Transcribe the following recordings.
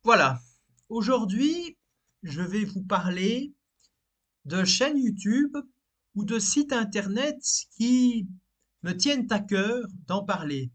Voilà, aujourd'hui, je vais vous parler de chaînes YouTube ou de sites internet qui me tiennent à cœur d'en parler.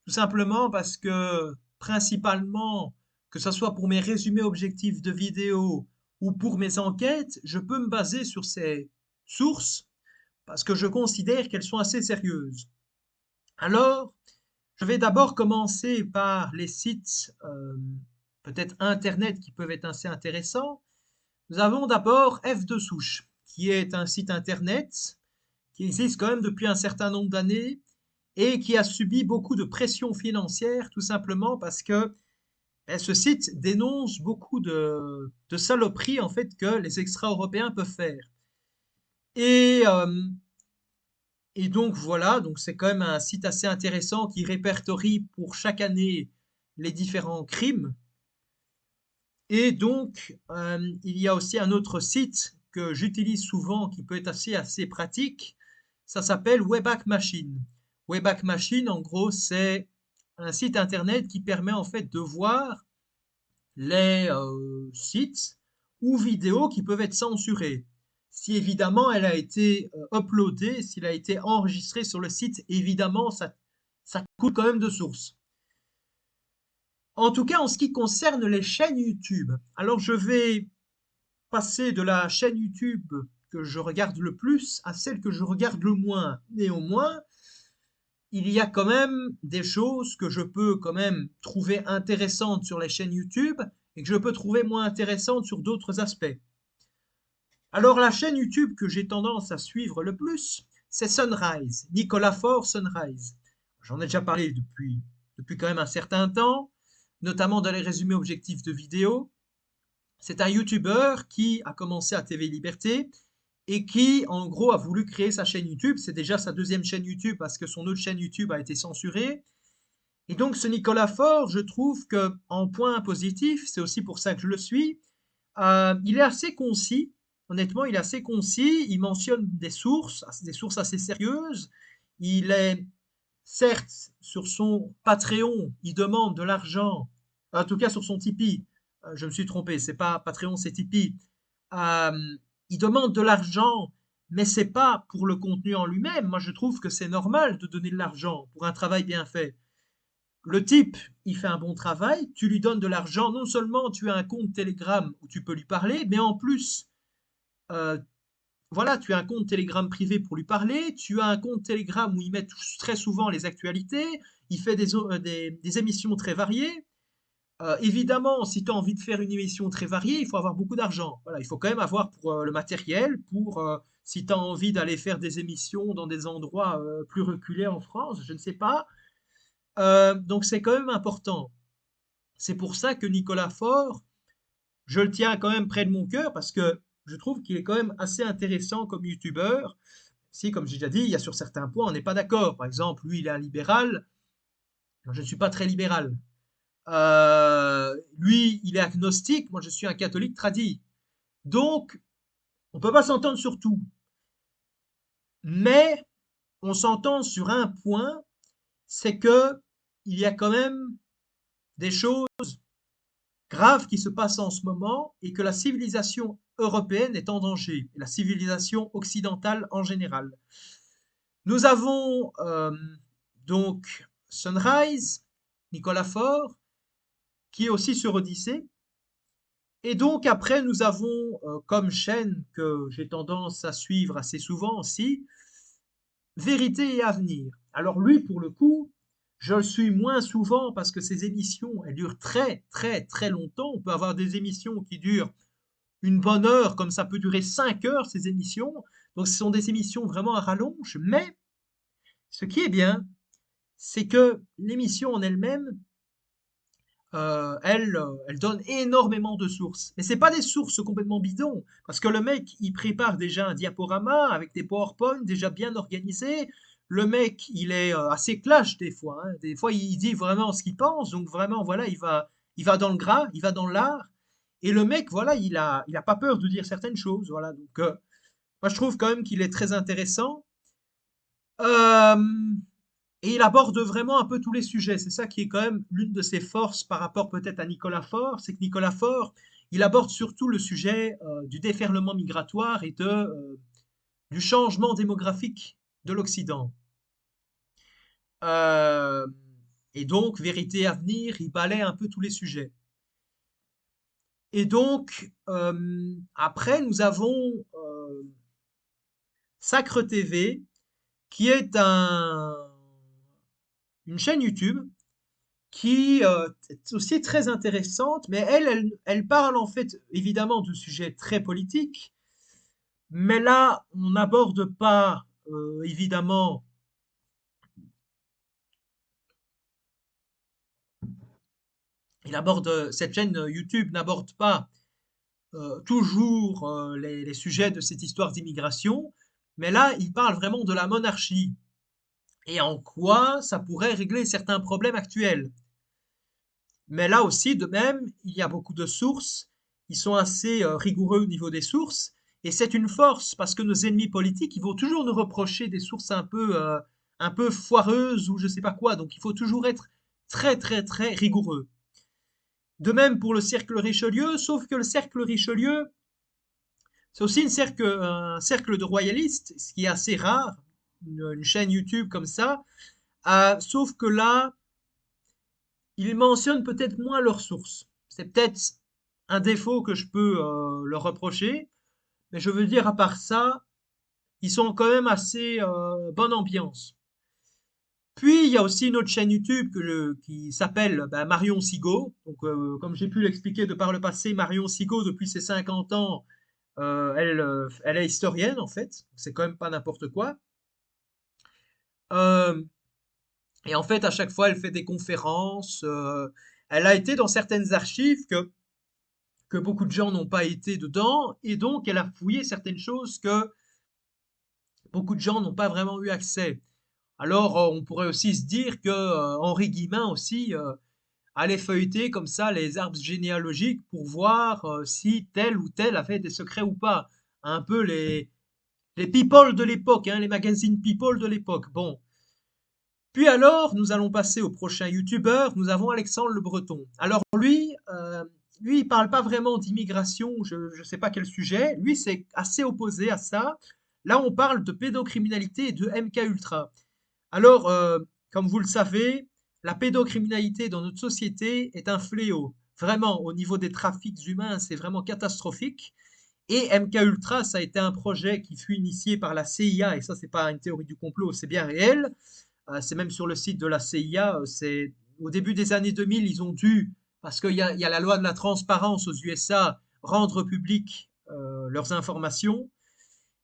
Tout simplement parce que, principalement, que ce soit pour mes résumés objectifs de vidéos ou pour mes enquêtes, je peux me baser sur ces sources parce que je considère qu'elles sont assez sérieuses. Alors, je vais d'abord commencer par les sites peut-être internet qui peuvent être assez intéressants. Nous avons d'abord F de souche, qui est un site internet qui existe quand même depuis un certain nombre d'années et qui a subi beaucoup de pression financière, tout simplement parce que ce site dénonce beaucoup de saloperies en fait que les extra-européens peuvent faire. Et, euh, et donc voilà, donc c'est quand même un site assez intéressant qui répertorie pour chaque année les différents crimes. Et donc, il y a aussi un autre site que j'utilise souvent qui peut être assez pratique. Ça s'appelle Wayback Machine. Wayback Machine, en gros, c'est un site internet qui permet en fait de voir les sites ou vidéos qui peuvent être censurées. Si évidemment elle a été uploadée, s'il a été enregistré sur le site, évidemment ça coûte quand même de source. En tout cas, en ce qui concerne les chaînes YouTube, alors je vais passer de la chaîne YouTube que je regarde le plus à celle que je regarde le moins. Néanmoins, il y a quand même des choses que je peux quand même trouver intéressantes sur les chaînes YouTube et que je peux trouver moins intéressantes sur d'autres aspects. Alors la chaîne YouTube que j'ai tendance à suivre le plus, c'est Sunrise, Nicolas Faure Sunrise. J'en ai déjà parlé depuis quand même un certain temps, notamment dans les résumés objectifs de vidéos. C'est un YouTuber qui a commencé à TV Liberté et qui, en gros, a voulu créer sa chaîne YouTube. C'est déjà sa deuxième chaîne YouTube parce que son autre chaîne YouTube a été censurée. Et donc, ce Nicolas Faure, je trouve que, en point positif, c'est aussi pour ça que je le suis, il est assez concis. Honnêtement, il est assez concis. Il mentionne des sources assez sérieuses. Il est, certes, sur son Patreon, il demande de l'argent, en tout cas sur son Tipeee. Je me suis trompé, c'est pas Patreon, c'est Tipeee. Euh, il demande de l'argent, mais c'est pas pour le contenu en lui-même. Moi, je trouve que c'est normal de donner de l'argent pour un travail bien fait. Le type, il fait un bon travail, tu lui donnes de l'argent, non seulement tu as un compte Telegram où tu peux lui parler, mais en plus, euh, voilà, tu as un compte Telegram privé pour lui parler, tu as un compte Telegram où il met très souvent les actualités, il fait des émissions très variées. Évidemment, si tu as envie de faire une émission très variée, il faut avoir beaucoup d'argent. Voilà, il faut quand même avoir pour le matériel, pour si tu as envie d'aller faire des émissions dans des endroits plus reculés en France, je ne sais pas. Donc c'est quand même important. C'est pour ça que Nicolas Faure, je le tiens quand même près de mon cœur parce que je trouve qu'il est quand même assez intéressant comme youtubeur. Si, comme j'ai déjà dit, il y a sur certains points, on n'est pas d'accord. Par exemple, lui, il est un libéral. Moi, je ne suis pas très libéral. Lui, il est agnostique. Moi, je suis un catholique tradit. Donc, on ne peut pas s'entendre sur tout. Mais on s'entend sur un point, c'est que il y a quand même des choses graves qui se passent en ce moment et que la civilisation européenne est en danger, et la civilisation occidentale en général. Nous avons donc Sunrise, Nicolas Faure, qui est aussi sur Odyssée. Et donc après, nous avons comme chaîne que j'ai tendance à suivre assez souvent aussi, Vérité et Avenir. Alors lui, pour le coup, je le suis moins souvent parce que ces émissions, elles durent très longtemps. On peut avoir des émissions qui durent une bonne heure, comme ça peut durer 5 heures, ces émissions. Donc ce sont des émissions vraiment à rallonge. Mais ce qui est bien, c'est que l'émission en elle-même, elle donne énormément de sources. Mais c'est pas des sources complètement bidons, parce que le mec, il prépare déjà un diaporama avec des PowerPoint déjà bien organisés. Le mec, il est assez clash des fois, hein. Des fois, il dit vraiment ce qu'il pense. Donc vraiment, voilà, il va dans le gras, il va dans l'art. Et le mec, voilà, il a pas peur de dire certaines choses. Voilà. Donc, moi, je trouve quand même qu'il est très intéressant. Euh, Et il aborde vraiment un peu tous les sujets. C'est ça qui est quand même l'une de ses forces par rapport peut-être à Nicolas Faure, c'est que Nicolas Faure, il aborde surtout le sujet du déferlement migratoire et du changement démographique de l'Occident. Euh, et donc, Vérité à venir, il balaie un peu tous les sujets. Et donc, après, nous avons Sacre TV, qui est une chaîne YouTube qui est aussi très intéressante, mais elle parle en fait évidemment de sujets très politiques, mais là, on n'aborde pas évidemment, cette chaîne YouTube n'aborde pas toujours les sujets de cette histoire d'immigration, mais là, il parle vraiment de la monarchie et en quoi ça pourrait régler certains problèmes actuels. Mais là aussi, de même, il y a beaucoup de sources. Ils sont assez rigoureux au niveau des sources. Et c'est une force parce que nos ennemis politiques, ils vont toujours nous reprocher des sources un peu foireuses ou je sais pas quoi. Donc il faut toujours être très, très, très rigoureux. De même pour le cercle Richelieu, sauf que le cercle Richelieu, c'est aussi un cercle de royalistes, ce qui est assez rare, une chaîne YouTube comme ça. Sauf que là, ils mentionnent peut-être moins leurs sources. C'est peut-être un défaut que je peux leur reprocher, mais je veux dire, à part ça, ils sont quand même assez bonne ambiance. Puis, il y a aussi une autre chaîne YouTube qui s'appelle Marion Sigaud. Donc, comme j'ai pu l'expliquer de par le passé, Marion Sigaud, depuis ses 50 ans, elle est historienne, en fait. C'est quand même pas n'importe quoi. Euh, et en fait, à chaque fois, elle fait des conférences. Elle a été dans certaines archives que beaucoup de gens n'ont pas été dedans, et donc elle a fouillé certaines choses que beaucoup de gens n'ont pas vraiment eu accès. Alors, on pourrait aussi se dire que Henri Guillemin aussi allait feuilleter comme ça les arbres généalogiques pour voir si tel ou tel avait des secrets ou pas. Un peu les people de l'époque, hein, les magazines people de l'époque. Bon. Puis alors, nous allons passer au prochain youtubeur. Nous avons Alexandre Le Breton. Alors lui, il parle pas vraiment d'immigration, je ne sais pas quel sujet. Lui, c'est assez opposé à ça. Là, on parle de pédocriminalité et de MK Ultra. Alors, comme vous le savez, la pédocriminalité dans notre société est un fléau. Vraiment, au niveau des trafics humains, c'est vraiment catastrophique. Et MK Ultra, ça a été un projet qui fut initié par la CIA, et ça, c'est pas une théorie du complot, c'est bien réel. C'est même sur le site de la CIA. C'est au début des années 2000, ils ont dû, parce qu'il y a la loi de la transparence aux USA, rendre public leurs informations.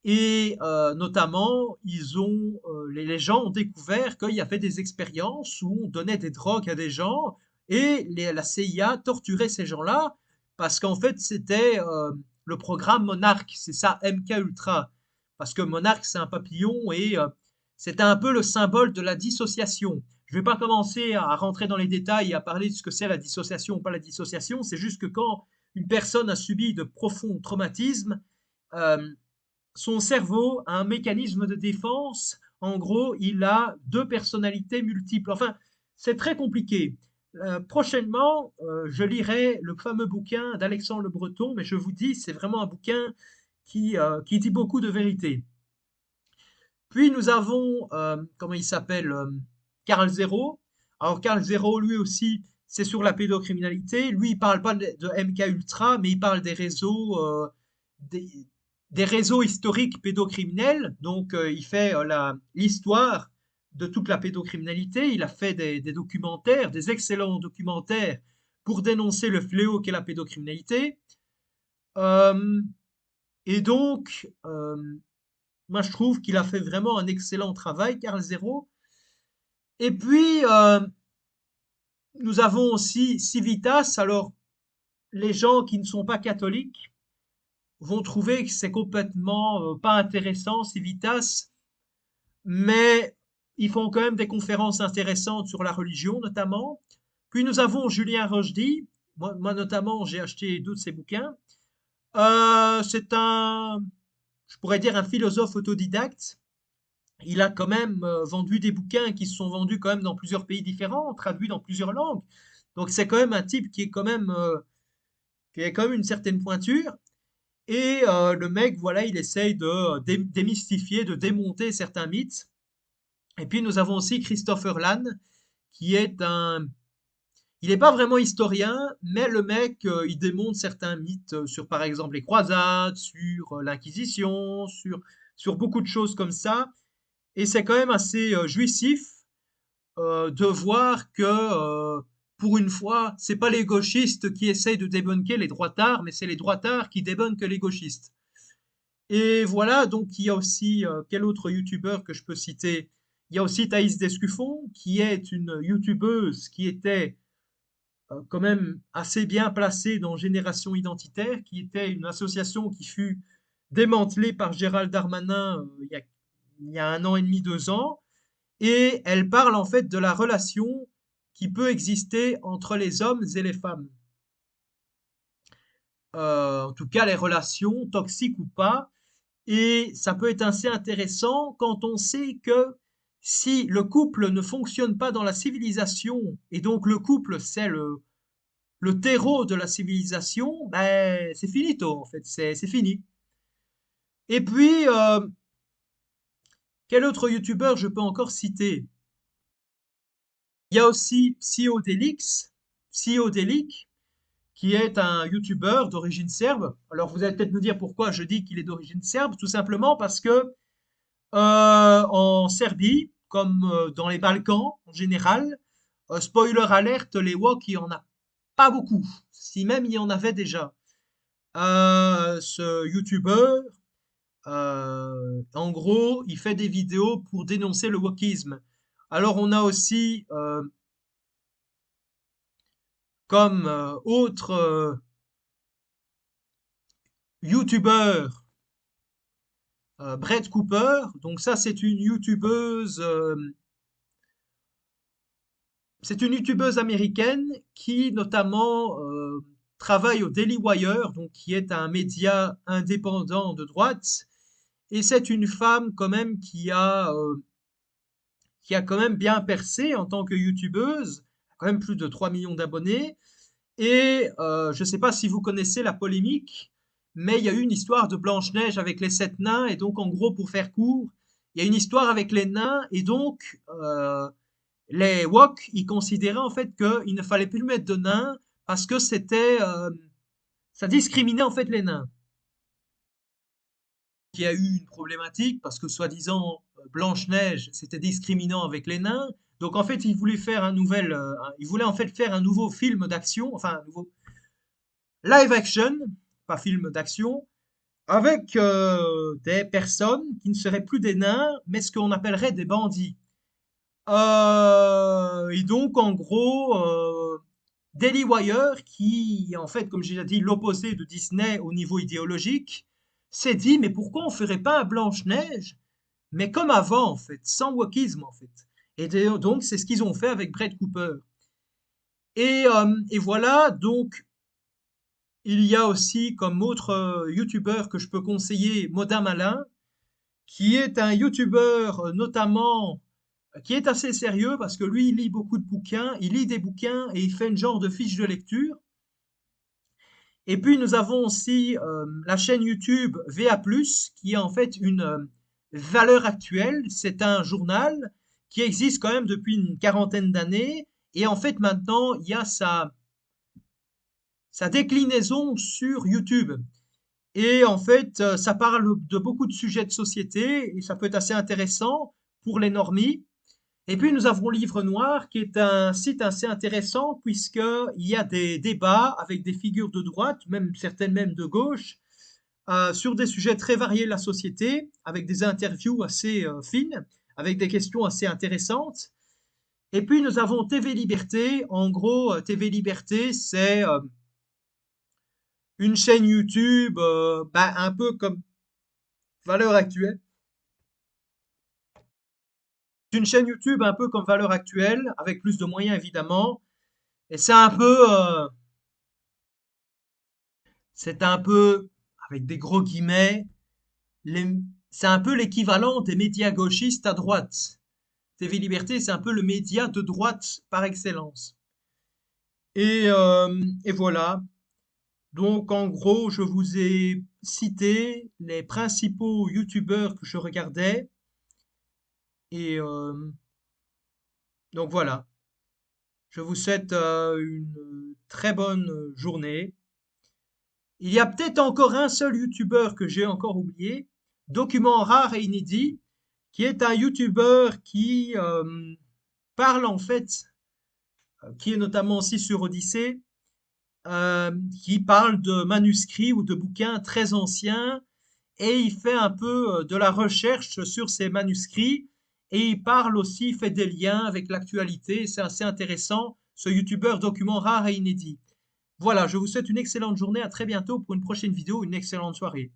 Et notamment, les gens ont découvert qu'il y avait des expériences où on donnait des drogues à des gens et la CIA torturait ces gens-là parce qu'en fait, c'était le programme Monarch, c'est ça, MK Ultra. Parce que Monarch, c'est un papillon et c'était un peu le symbole de la dissociation. Je ne vais pas commencer à rentrer dans les détails et à parler de ce que c'est la dissociation ou pas la dissociation. C'est juste que quand une personne a subi de profonds traumatismes, euh, son cerveau a un mécanisme de défense. En gros, il a deux personnalités multiples. Enfin, c'est très compliqué. Prochainement, je lirai le fameux bouquin d'Alexandre Le Breton, mais je vous dis, c'est vraiment un bouquin qui dit beaucoup de vérité. Puis nous avons, comment il s'appelle, Carl Zero. Alors Carl Zero, lui aussi, c'est sur la pédocriminalité. Lui, il parle pas de MK Ultra, mais il parle des réseaux, des, des réseaux historiques pédocriminels. Donc, il fait l'histoire de toute la pédocriminalité. Il a fait des documentaires, des excellents documentaires pour dénoncer le fléau qu'est la pédocriminalité. Euh, et donc, moi, je trouve qu'il a fait vraiment un excellent travail, Carl Zero. Et puis, nous avons aussi Civitas. Alors, les gens qui ne sont pas catholiques vont trouver que c'est complètement pas intéressant, Civitas, mais ils font quand même des conférences intéressantes sur la religion, notamment. Puis nous avons Julien Rochdy. Moi notamment, j'ai acheté deux de ses bouquins. C'est je pourrais dire, un philosophe autodidacte il a quand même vendu des bouquins qui se sont vendus quand même dans plusieurs pays différents, traduits dans plusieurs langues. Donc c'est quand même un type qui est quand même une certaine pointure. Et le mec, voilà, il essaye de démystifier, de démonter certains mythes. Et puis nous avons aussi Christopher Lann, qui est un... Il n'est pas vraiment historien, mais le mec, il démonte certains mythes sur, par exemple, les croisades, sur l'Inquisition, sur beaucoup de choses comme ça. Et c'est quand même assez jouissif de voir que, pour une fois, c'est pas les gauchistes qui essayent de débunker les droitards, mais c'est les droitards qui débunkent les gauchistes. Et voilà, donc il y a aussi, quel autre youtubeur que je peux citer? Il y a aussi Thaïs Descuffon, qui est une youtubeuse qui était quand même assez bien placée dans Génération Identitaire, qui était une association qui fut démantelée par Gérald Darmanin il y a un an et demi, 2 ans. Et elle parle en fait de la relation qui peut exister entre les hommes et les femmes. En tout cas, les relations, toxiques ou pas. Et ça peut être assez intéressant quand on sait que si le couple ne fonctionne pas dans la civilisation, et donc le couple c'est le terreau de la civilisation, ben, c'est finito en fait, c'est fini. Et puis, quel autre youtubeur je peux encore citer? Il y a aussi Psyodélix, qui est un youtubeur d'origine serbe. Alors vous allez peut-être me dire pourquoi je dis qu'il est d'origine serbe, tout simplement parce que en Serbie, comme dans les Balkans en général, spoiler alerte, les Woks, il n'y en a pas beaucoup, si même il y en avait déjà. Ce youtubeur, en gros, il fait des vidéos pour dénoncer le wokisme. Alors on a aussi comme autre youtubeur Brett Cooper. Donc ça, c'est une youtubeuse américaine qui notamment travaille au Daily Wire, donc qui est un média indépendant de droite. Et c'est une femme quand même qui a quand même bien percé en tant que youtubeuse, quand même plus de 3 millions d'abonnés. Et je ne sais pas si vous connaissez la polémique, mais il y a eu une histoire de Blanche-Neige avec les 7 nains. Et donc, en gros, pour faire court, il y a une histoire avec les nains. Et donc, les Wok, ils considéraient en fait qu'il ne fallait plus mettre de nains parce que ça discriminait en fait les nains. Il y a eu une problématique parce que soi-disant Blanche-Neige c'était discriminant avec les nains. Donc en fait, ils voulaient en fait faire un nouveau film d'action, enfin un nouveau live action, pas film d'action, avec des personnes qui ne seraient plus des nains, mais ce qu'on appellerait des bandits. Et donc, en gros, Daily Wire, qui est en fait, comme j'ai déjà dit, l'opposé de Disney au niveau idéologique, s'est dit, mais pourquoi on ferait pas un Blanche-Neige, mais comme avant, en fait, sans wokisme, en fait. Donc, c'est ce qu'ils ont fait avec Brett Cooper. Et voilà, donc, il y a aussi comme autre youtubeur que je peux conseiller, Moda Malin, qui est un youtubeur notamment qui est assez sérieux parce que lui, il lit beaucoup de bouquins, il lit des bouquins et il fait une genre de fiche de lecture. Et puis nous avons aussi la chaîne YouTube VA+, qui est en fait une valeur actuelle. C'est un journal qui existe quand même depuis une quarantaine d'années. Et en fait maintenant, il y a sa déclinaison sur YouTube. Et en fait, ça parle de beaucoup de sujets de société et ça peut être assez intéressant pour les normies. Et puis nous avons Livre Noir, qui est un site assez intéressant puisqu'il y a des débats avec des figures de droite, même certaines même de gauche, sur des sujets très variés de la société, avec des interviews assez fines, avec des questions assez intéressantes. Et puis nous avons TV Liberté. En gros, TV Liberté, c'est une chaîne YouTube bah, un peu comme Valeurs Actuelles. C'est une chaîne YouTube un peu comme Valeurs Actuelles, avec plus de moyens évidemment. Et c'est un peu, avec des gros guillemets, les, c'est un peu l'équivalent des médias gauchistes à droite. TV Liberté, c'est un peu le média de droite par excellence. Et voilà. Donc, en gros, je vous ai cité les principaux youtubeurs que je regardais. Et donc voilà. Je vous souhaite une très bonne journée. Il y a peut-être encore un seul youtubeur que j'ai encore oublié, document rare et inédit, qui est un youtubeur qui parle en fait, qui est notamment aussi sur Odyssée, qui parle de manuscrits ou de bouquins très anciens et il fait un peu de la recherche sur ces manuscrits et il parle aussi, il fait des liens avec l'actualité. C'est assez intéressant, ce youtubeur document rare et inédit. Voilà, je vous souhaite une excellente journée, à très bientôt pour une prochaine vidéo, une excellente soirée.